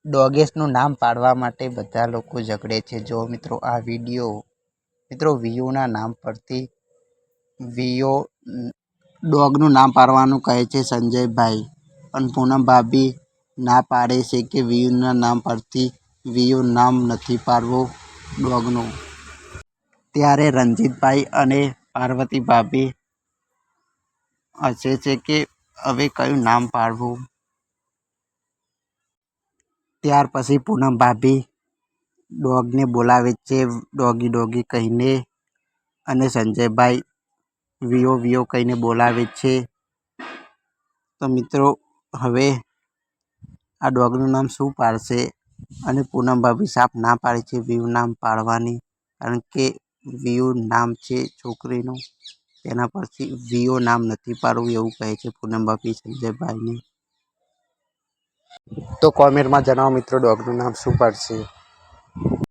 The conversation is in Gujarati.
ડોગેસનું નામ પાડવા માટે બધા લોકો ઝઘડે છે. જો મિત્રો આ વિડીયો મિત્રો વિયોના નામ પરથી વિયો ડોગનું નામ પાડવાનું કહે છે સંજયભાઈ, પણ પૂનમ ભાભી ના પાડે છે કે વિયુના નામ પરથી વિયો નામ નથી પાડવું ડોગનું. ત્યારે રંજીતભાઈ અને પાર્વતી ભાભી હસે છે કે હવે કયું નામ પાડવું. ત્યાર પછી પૂનમ ભાભી ડોગને બોલાવે છે ડોગી ડોગી કહીને, અને સંજયભાઈ વિયો વિયો કહીને બોલાવે છે. તો મિત્રો હવે આ ડોગનું નામ શું પાડશે? અને પૂનમ ભાભી સાફ ના પાડે છે વિયો નામ પાડવાની, કારણ કે વિયો નામ છે છોકરીનું, તેના પરથી વિયો નામ નથી પાડવું એવું કહે છે પૂનમ ભાભી સંજયભાઈને. તો કોમેન્ટમાં જણાવો મિત્રો ડોગનું નામ શું પાડશે.